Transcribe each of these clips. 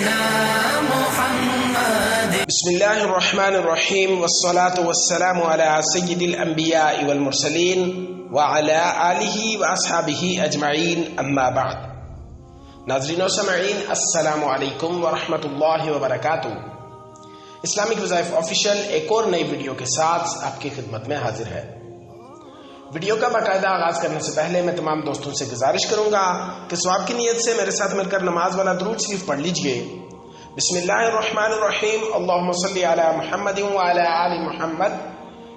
سيدنا محمد. بسم اللہ الرحمن الرحیم والصلاة والسلام علی سید الانبیاء والمرسلین وعلی آلہ واصحابہ اجمعین اما بعد. ناظرین و سامعین السلام علیکم ورحمۃ اللہ وبرکاتہ. اسلامک وظائف آفیشیل ایک اور نئی ویڈیو کے ساتھ آپ کی خدمت میں حاضر ہے. ویڈیو کا باقاعدہ آغاز کرنے سے پہلے میں تمام دوستوں سے گزارش کروں گا کہ ثواب کی نیت سے میرے ساتھ مل کر نماز والا درود شریف پڑھ لیجئے. بسم اللہ الرحمن الرحیم. اللہم صلی علی محمد وعلی آل محمد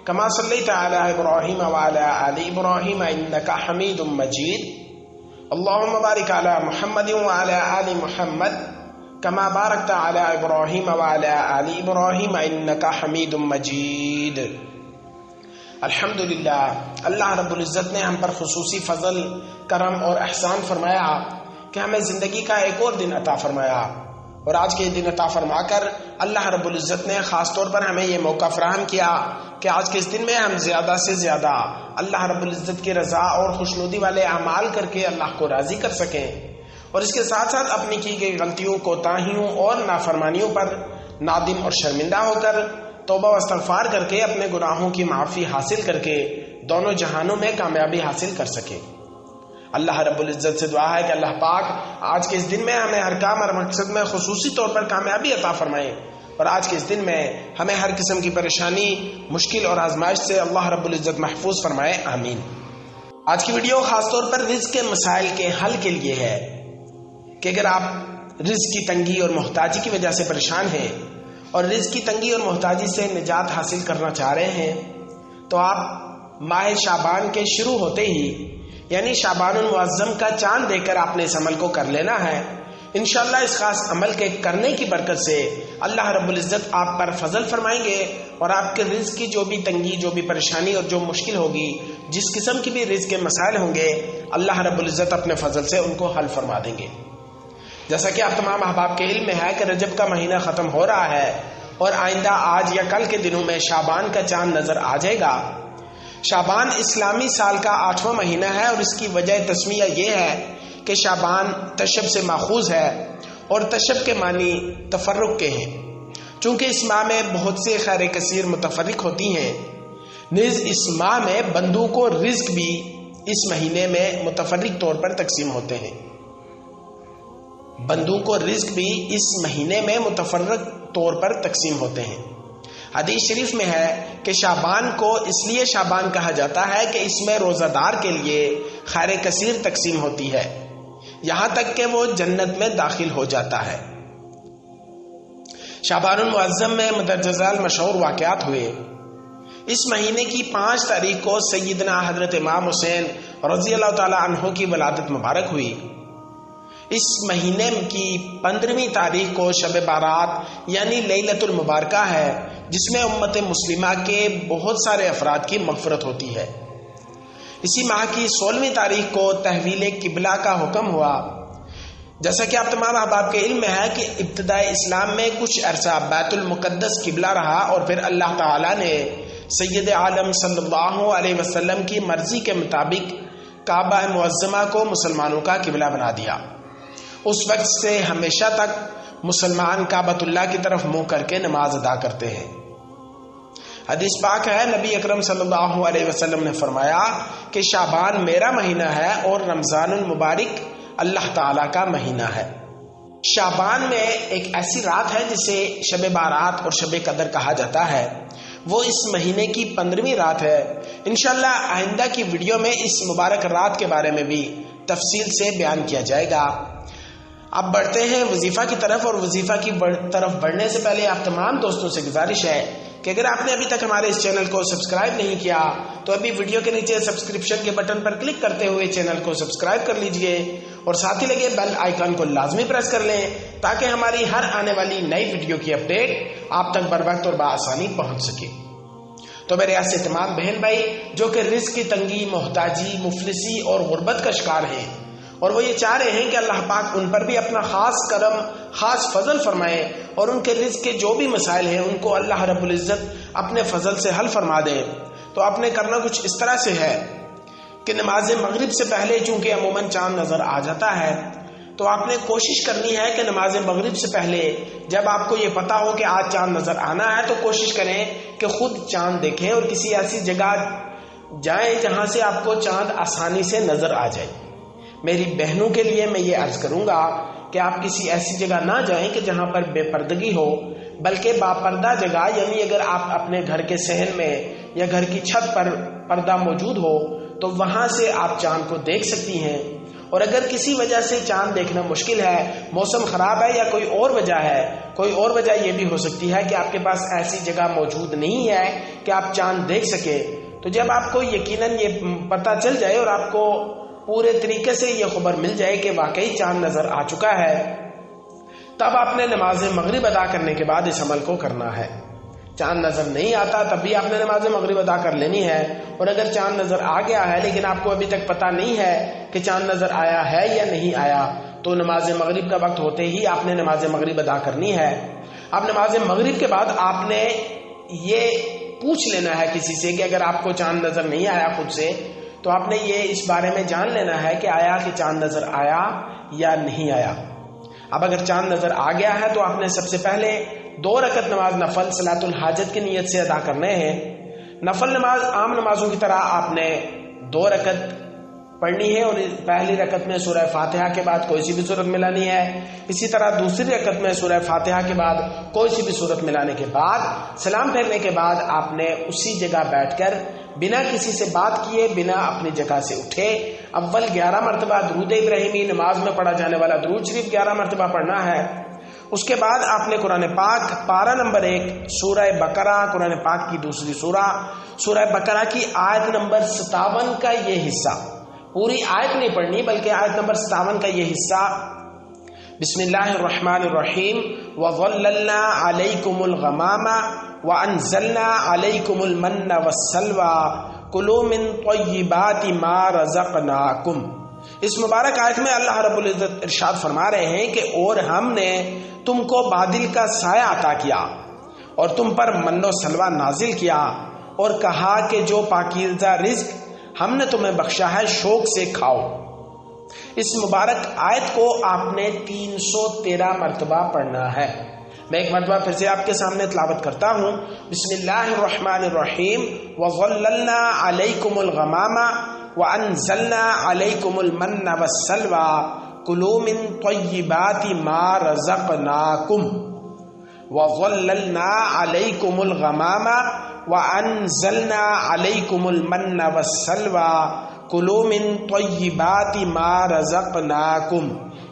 کما صلیت علی ابراہیم وعلی آل ابراہیم انک حمید مجید. اللہم بارک علی محمد وعلی آل محمد کما بارکت علی ابراہیم وعلی آل ابراہیم انک حمید مجید. الحمدللہ، اللہ رب العزت نے ہم پر خصوصی فضل، کرم اور احسان فرمایا کہ ہمیں زندگی کا ایک اور دن عطا فرمایا، اور آج کے دن عطا فرما کر اللہ رب العزت نے خاص طور پر ہمیں یہ موقع فراہم کیا کہ آج کے اس دن میں ہم زیادہ سے زیادہ اللہ رب العزت کی رضا اور خوشنودی والے اعمال کر کے اللہ کو راضی کر سکیں، اور اس کے ساتھ ساتھ اپنی کی گئی غلطیوں، کوتاہیوں اور نافرمانیوں پر نادم اور شرمندہ ہو کر توبہ و استغفار کر کے اپنے گناہوں کی معافی حاصل کر کے دونوں جہانوں میں کامیابی حاصل کر سکے. اللہ رب العزت سے دعا ہے کہ اللہ پاک آج کے اس دن میں ہمیں ہر کام اور مقصد میں خصوصی طور پر کامیابی عطا فرمائے، اور آج کے اس دن میں ہمیں ہر قسم کی پریشانی، مشکل اور آزمائش سے اللہ رب العزت محفوظ فرمائے، آمین. آج کی ویڈیو خاص طور پر رزق کے مسائل کے حل کے لیے ہے کہ اگر آپ رزق کی تنگی اور محتاجی کی وجہ سے پریشان ہیں اور رزق کی تنگی اور محتاجی سے نجات حاصل کرنا چاہ رہے ہیں، تو آپ ماہ شعبان کے شروع ہوتے ہی یعنی شعبان المعظم کا چاند دیکھ کر آپ نے اس عمل کو کر لینا ہے. انشاءاللہ اس خاص عمل کے کرنے کی برکت سے اللہ رب العزت آپ پر فضل فرمائیں گے، اور آپ کے رزق کی جو بھی تنگی، جو بھی پریشانی اور جو مشکل ہوگی، جس قسم کی بھی رزق کے مسائل ہوں گے، اللہ رب العزت اپنے فضل سے ان کو حل فرما دیں گے. جیسا کہ آپ تمام احباب کے علم میں ہے کہ رجب کا مہینہ ختم ہو رہا ہے، اور آئندہ آج یا کل کے دنوں میں شعبان کا چاند نظر آ جائے گا. شعبان اسلامی سال کا 8واں مہینہ ہے، اور اس کی وجہ تسمیہ یہ ہے کہ شعبان تشب سے ماخوذ ہے، اور تشب کے معنی تفرق کے ہیں. چونکہ اس ماہ میں بہت سے خیر کثیر متفرق ہوتی ہیں، نیز اس ماہ میں بندوں کو رزق بھی اس مہینے میں متفرق طور پر تقسیم ہوتے ہیں. بندوں کو رزق بھی اس مہینے میں متفرق طور پر تقسیم ہوتے ہیں. حدیث شریف میں ہے کہ شعبان کو اس لیے شعبان کہا جاتا ہے کہ اس میں روزہ دار کے لیے خیر کثیر تقسیم ہوتی ہے، یہاں تک کہ وہ جنت میں داخل ہو جاتا ہے. شعبان المعظم میں مندرجہ ذیل مشہور واقعات ہوئے. اس مہینے کی 5 تاریخ کو سیدنا حضرت امام حسین رضی اللہ تعالی عنہ کی ولادت مبارک ہوئی. اس مہینے کی 15ویں تاریخ کو شب بارات یعنی لیلۃ المبارکہ ہے، جس میں امت مسلمہ کے بہت سارے افراد کی مغفرت ہوتی ہے. اسی ماہ کی 16ویں تاریخ کو تحویل قبلہ کا حکم ہوا. جیسا کہ آپ تمام احباب کے علم میں ہے کہ ابتدائی اسلام میں کچھ عرصہ بیت المقدس قبلہ رہا، اور پھر اللہ تعالی نے سید عالم صلی اللہ علیہ وسلم کی مرضی کے مطابق کعبہ معظمہ کو مسلمانوں کا قبلہ بنا دیا. اس وقت سے ہمیشہ تک مسلمان کعبۃ اللہ کی طرف منہ کر کے نماز ادا کرتے ہیں. حدیث پاک ہے، نبی اکرم صلی اللہ علیہ وسلم نے فرمایا کہ شعبان میرا مہینہ ہے اور رمضان المبارک اللہ تعالی کا مہینہ ہے. شعبان میں ایک ایسی رات ہے جسے شب بارات اور شب قدر کہا جاتا ہے، وہ اس مہینے کی 15ویں رات ہے. انشاءاللہ آئندہ کی ویڈیو میں اس مبارک رات کے بارے میں بھی تفصیل سے بیان کیا جائے گا. اب بڑھتے ہیں وظیفہ کی طرف، اور وظیفہ کی طرف بڑھنے سے پہلے آپ تمام دوستوں سے گزارش ہے کہ اگر آپ نے ابھی تک ہمارے اس چینل کو سبسکرائب نہیں کیا تو ابھی ویڈیو کے نیچے سبسکرپشن کے بٹن پر کلک کرتے ہوئے چینل کو سبسکرائب کر لیجئے، اور ساتھ ہی لگے بیل آئیکن کو لازمی پریس کر لیں تاکہ ہماری ہر آنے والی نئی ویڈیو کی اپڈیٹ آپ تک بر وقت اور بآسانی پہنچ سکے. تو میرے ایسے تمام بہن بھائی جو کہ رزق کی تنگی، محتاجی، مفلسی اور غربت کا شکار ہیں، اور وہ یہ چاہ رہے ہیں کہ اللہ پاک ان پر بھی اپنا خاص کرم، خاص فضل فرمائے، اور ان کے رزق کے جو بھی مسائل ہیں ان کو اللہ رب العزت اپنے فضل سے حل فرما دے، تو آپ نے کرنا کچھ اس طرح سے ہے کہ نماز مغرب سے پہلے چونکہ عموماً چاند نظر آ جاتا ہے، تو آپ نے کوشش کرنی ہے کہ نماز مغرب سے پہلے جب آپ کو یہ پتا ہو کہ آج چاند نظر آنا ہے تو کوشش کریں کہ خود چاند دیکھیں اور کسی ایسی جگہ جائیں جہاں سے آپ کو چاند آسانی سے نظر آ جائے۔ میری بہنوں کے لیے میں یہ عرض کروں گا کہ آپ کسی ایسی جگہ نہ جائیں کہ جہاں پر بے پردگی ہو، بلکہ باپردہ جگہ، یعنی اگر آپ اپنے گھر کے صحن میں یا گھر کی چھت پر پردہ موجود ہو تو وہاں سے آپ چاند کو دیکھ سکتی ہیں۔ اور اگر کسی وجہ سے چاند دیکھنا مشکل ہے، موسم خراب ہے یا کوئی اور وجہ ہے، کوئی اور وجہ یہ بھی ہو سکتی ہے کہ آپ کے پاس ایسی جگہ موجود نہیں ہے کہ آپ چاند دیکھ سکے، تو جب آپ کو یقیناً یہ پتہ چل جائے اور آپ کو پورے طریقے سے یہ خبر مل جائے کہ واقعی چاند نظر آ چکا ہے، تب آپ نے نماز مغرب ادا کرنے کے بعد اس عمل کو کرنا ہے۔ چاند نظر نہیں آتا تب بھی آپ نے نماز مغرب ادا کر لینی ہے، اور اگر چاند نظر آ گیا ہے لیکن آپ کو ابھی تک پتہ نہیں ہے کہ چاند نظر آیا ہے یا نہیں آیا، تو نماز مغرب کا وقت ہوتے ہی آپ نے نماز مغرب ادا کرنی ہے۔ اب نماز مغرب کے بعد آپ نے یہ پوچھ لینا ہے کسی سے کہ اگر آپ کو چاند نظر نہیں آیا خود سے، تو آپ نے یہ اس بارے میں جان لینا ہے کہ آیا کہ چاند نظر آیا یا نہیں آیا۔ اب اگر چاند نظر آ گیا ہے تو آپ نے سب سے پہلے 2 رکعت نماز نفل صلاۃ الحاجت کی نیت سے ادا کرنے ہیں۔ نفل نماز عام نمازوں کی طرح آپ نے 2 رکعت پڑھنی ہے، اور پہلی رکعت میں سورہ فاتحہ کے بعد کوئی سی بھی صورت ملانی ہے، اسی طرح دوسری رکعت میں سورہ فاتحہ کے بعد کوئی سی بھی صورت ملانے کے بعد سلام پھیرنے کے بعد آپ نے اسی جگہ بیٹھ کر بنا کسی سے بات کیے، بنا اپنی جگہ سے اٹھے، اول 11 مرتبہ درود ابراہیمی نماز میں پڑھا جانے والا درود شریف 11 مرتبہ پڑھنا ہے۔ اس کے بعد آپ نے قرآن پاک پارہ نمبر 1 سورہ بقرہ، قرآن پاک کی دوسری سورہ بقرہ کی آیت نمبر 57 کا یہ حصہ، پوری آیت نہیں پڑھنی بلکہ آیت نمبر 57 کا یہ حصہ، بسم اللہ الرحمن الرحیم، وَظَلَّلْنَا عَلَيْكُمُ الْغَمَامَ وَأَنزَلْنَا عَلَيْكُمُ الْمَنَّ وَالسَّلْوَىٰ كُلُوا مِن طَيِّبَاتِ مَا رَزَقْنَاكُمْ۔ اس مبارک آیت میں اللہ رب العزت ارشاد فرما رہے ہیں کہ اور ہم نے تم کو بادل کا سایہ عطا کیا اور تم پر من و سلوہ نازل کیا، اور کہا کہ جو پاکیزہ رزق ہم نے تمہیں بخشا ہے شوق سے کھاؤ۔ اس مبارک آیت کو آپ نے 313 مرتبہ پڑھنا ہے۔ میں ایک مرتبہ پھر سے آپ کے سامنے تلاوت کرتا ہوں، بسم اللہ الرحمن الرحیم، وَظَلَّلْنَا عَلَيْكُمُ الْغَمَامَ وَأَنزَلْنَا عَلَيْكُمُ الْمَنَّ وَالسَّلْوَىٰ كُلُوا مِن طَيِّبَاتِ مَا رَزَقْنَاكُمْ وَظَلَّلْنَا عَلَيْكُمُ الْغَمَامَ وَأَنزَلْنَا عَلَيْكُمُ الْمَنَّ وَالسَّلْوَىٰ كُلُوا مِن طَيِّبَاتِ مَا رَزَقْنَاكُمْ۔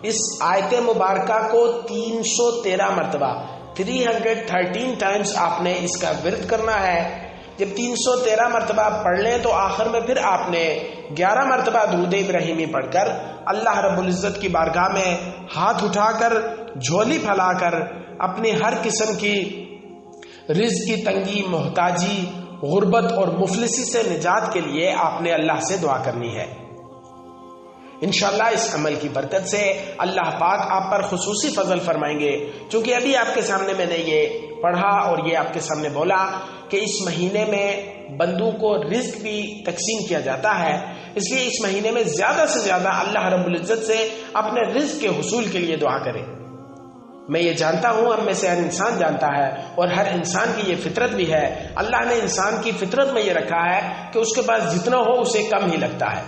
اس آیت مبارکہ کو 313 مرتبہ 313 ٹائمز آپ نے اس کا ورد کرنا ہے۔ جب 313 مرتبہ پڑھ لیں تو آخر میں پھر آپ نے 11 مرتبہ درود ابراہیمی پڑھ کر اللہ رب العزت کی بارگاہ میں ہاتھ اٹھا کر جھولی پھیلا کر اپنی ہر قسم کی رزق کی تنگی، محتاجی، غربت اور مفلسی سے نجات کے لیے آپ نے اللہ سے دعا کرنی ہے۔ انشاءاللہ اس عمل کی برکت سے اللہ پاک آپ پر خصوصی فضل فرمائیں گے، چونکہ ابھی آپ کے سامنے میں نے یہ پڑھا اور یہ آپ کے سامنے بولا کہ اس مہینے میں بندوں کو رزق بھی تقسیم کیا جاتا ہے، اس لیے اس مہینے میں زیادہ سے زیادہ اللہ رب العزت سے اپنے رزق کے حصول کے لیے دعا کریں۔ میں یہ جانتا ہوں، ہم میں سے ہر انسان جانتا ہے اور ہر انسان کی یہ فطرت بھی ہے، اللہ نے انسان کی فطرت میں یہ رکھا ہے کہ اس کے پاس جتنا ہو اسے کم ہی لگتا ہے،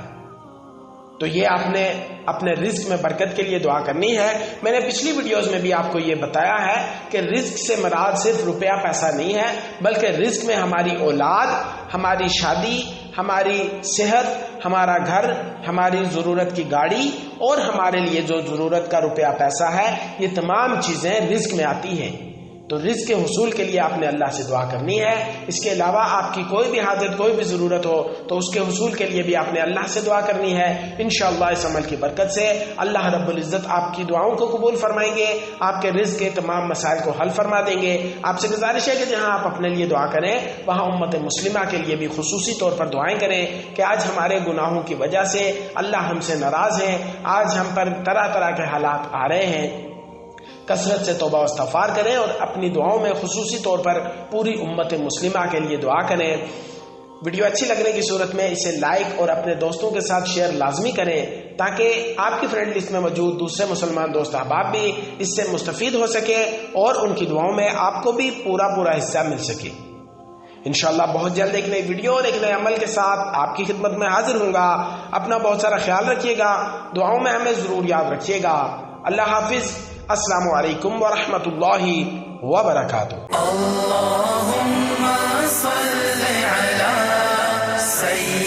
تو یہ آپ نے اپنے رزق میں برکت کے لیے دعا کرنی ہے۔ میں نے پچھلی ویڈیوز میں بھی آپ کو یہ بتایا ہے کہ رزق سے مراد صرف روپیہ پیسہ نہیں ہے، بلکہ رزق میں ہماری اولاد، ہماری شادی، ہماری صحت، ہمارا گھر، ہماری ضرورت کی گاڑی اور ہمارے لیے جو ضرورت کا روپیہ پیسہ ہے، یہ تمام چیزیں رزق میں آتی ہیں۔ تو رزق کے حصول کے لیے آپ نے اللہ سے دعا کرنی ہے۔ اس کے علاوہ آپ کی کوئی بھی حاجت، کوئی بھی ضرورت ہو تو اس کے حصول کے لیے بھی آپ نے اللہ سے دعا کرنی ہے۔ انشاءاللہ اس عمل کی برکت سے اللہ رب العزت آپ کی دعاؤں کو قبول فرمائیں گے، آپ کے رزق کے تمام مسائل کو حل فرما دیں گے۔ آپ سے گزارش ہے کہ جہاں آپ اپنے لیے دعا کریں وہاں امت مسلمہ کے لیے بھی خصوصی طور پر دعائیں کریں کہ آج ہمارے گناہوں کی وجہ سے اللہ ہم سے ناراض ہے، آج ہم پر طرح طرح کے حالات آ رہے ہیں۔ کثرت سے توبہ و استغفار کریں اور اپنی دعاؤں میں خصوصی طور پر پوری امت مسلمہ کے لیے دعا کریں۔ ویڈیو اچھی لگنے کی صورت میں اسے لائک اور اپنے دوستوں کے ساتھ شیئر لازمی کریں تاکہ آپ کی فرینڈ لسٹ میں موجود دوسرے مسلمان دوست احباب بھی اس سے مستفید ہو سکے اور ان کی دعاؤں میں آپ کو بھی پورا حصہ مل سکے۔ انشاءاللہ بہت جلد ایک نئی ویڈیو اور ایک نئے عمل کے ساتھ آپ کی خدمت میں حاضر ہوں گا۔ اپنا بہت سارا خیال رکھیے گا، دعاؤں میں ہمیں ضرور یاد رکھیے گا۔ اللہ حافظ۔ السلام علیکم ورحمۃ اللہ وبرکاتہ۔ اللہم صل علی سید